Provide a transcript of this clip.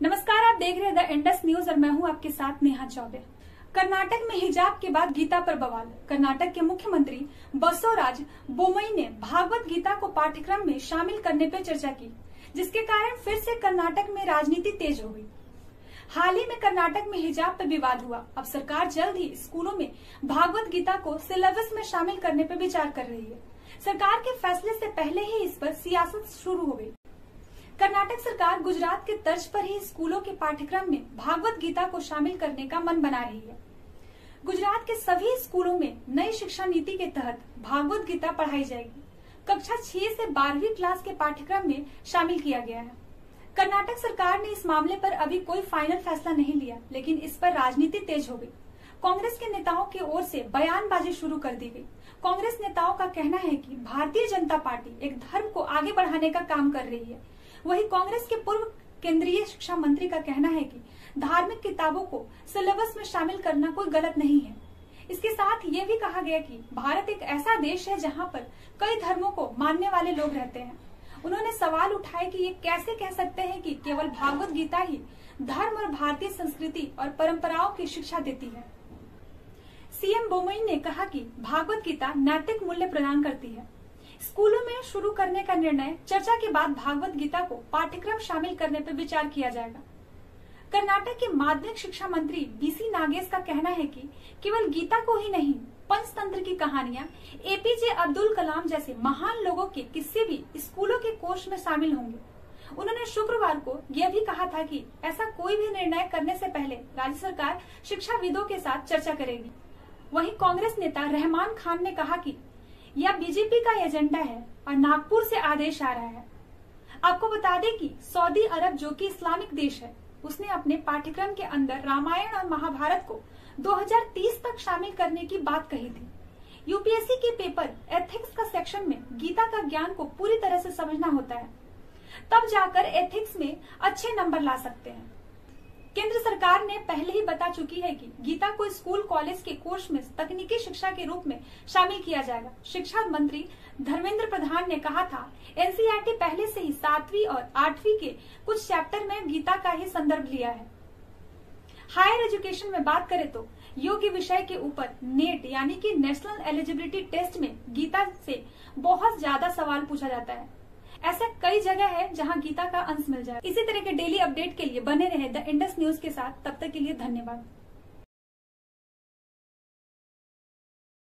नमस्कार, आप देख रहे हैं द इंडस न्यूज और मैं हूं आपके साथ नेहा चौबे। कर्नाटक में हिजाब के बाद गीता पर बवाल। कर्नाटक के मुख्यमंत्री बसवराज बोम्मई ने भागवत गीता को पाठ्यक्रम में शामिल करने पर चर्चा की, जिसके कारण फिर से कर्नाटक में राजनीति तेज हो गई। हाल ही में कर्नाटक में हिजाब पर विवाद हुआ। अब सरकार जल्द ही स्कूलों में भागवत गीता को सिलेबस में शामिल करने पर विचार कर रही है। सरकार के फैसले से पहले ही इस पर सियासत शुरू हो गई। कर्नाटक सरकार गुजरात के तर्ज पर ही स्कूलों के पाठ्यक्रम में भागवत गीता को शामिल करने का मन बना रही है। गुजरात के सभी स्कूलों में नई शिक्षा नीति के तहत भागवत गीता पढ़ाई जाएगी। कक्षा 6 से 12वीं क्लास के पाठ्यक्रम में शामिल किया गया है। कर्नाटक सरकार ने इस मामले पर अभी कोई फाइनल फैसला नहीं लिया, लेकिन इस पर राजनीति तेज हो गई। कांग्रेस के नेताओं की ओर से बयानबाजी शुरू कर दी गई। कांग्रेस नेताओं का कहना है कि भारतीय जनता पार्टी एक धर्म को आगे बढ़ाने का काम कर रही है। वहीं कांग्रेस के पूर्व केंद्रीय शिक्षा मंत्री का कहना है कि धार्मिक किताबों को सिलेबस में शामिल करना कोई गलत नहीं है। इसके साथ ये भी कहा गया कि भारत एक ऐसा देश है जहां पर कई धर्मों को मानने वाले लोग रहते हैं। उन्होंने सवाल उठाए कि ये कैसे कह सकते हैं कि केवल भागवत गीता ही धर्म और भारतीय संस्कृति और परंपराओं की शिक्षा देती है। सीएम बोम्मई ने कहा कि भागवत गीता नैतिक मूल्य प्रदान करती है। स्कूलों में शुरू करने का निर्णय चर्चा के बाद भागवत गीता को पाठ्यक्रम शामिल करने पर विचार किया जाएगा। कर्नाटक के माध्यमिक शिक्षा मंत्री बीसी नागेश का कहना है कि केवल गीता को ही नहीं, पंचतंत्र की कहानियां, एपीजे अब्दुल कलाम जैसे महान लोगों के किस्से भी स्कूलों के कोर्स में शामिल होंगे। उन्होंने शुक्रवार को यह भी कहा था कि ऐसा कोई भी निर्णय करने से पहले राज्य सरकार शिक्षाविदों के साथ चर्चा करेगी। वहीं कांग्रेस नेता रहमान खान ने कहा कि यह बीजेपी का एजेंडा है और नागपुर से आदेश आ रहा है। आपको बता दें कि सऊदी अरब, जो कि इस्लामिक देश है, उसने अपने पाठ्यक्रम के अंदर रामायण और महाभारत को 2030 तक शामिल करने की बात कही थी। यूपीएससी के पेपर एथिक्स का सेक्शन में गीता का ज्ञान को पूरी तरह से समझना होता है, तब जाकर एथिक्स में अच्छे नंबर ला सकते हैं। केंद्र सरकार ने पहले ही बता चुकी है कि गीता को स्कूल कॉलेज के कोर्स में तकनीकी शिक्षा के रूप में शामिल किया जाएगा। शिक्षा मंत्री धर्मेंद्र प्रधान ने कहा था, एनसीईआरटी पहले से ही 7वीं और 8वीं के कुछ चैप्टर में गीता का ही संदर्भ लिया है। हायर एजुकेशन में बात करें तो योग्य विषय के ऊपर नेट यानी कि नेशनल एलिजिबिलिटी टेस्ट में गीता से बहुत ज्यादा सवाल पूछा जाता है। ऐसा कई जगह है जहां गीता का अंश मिल जाए। इसी तरह के डेली अपडेट के लिए बने रहे द इंडस न्यूज के साथ। तब तक के लिए धन्यवाद।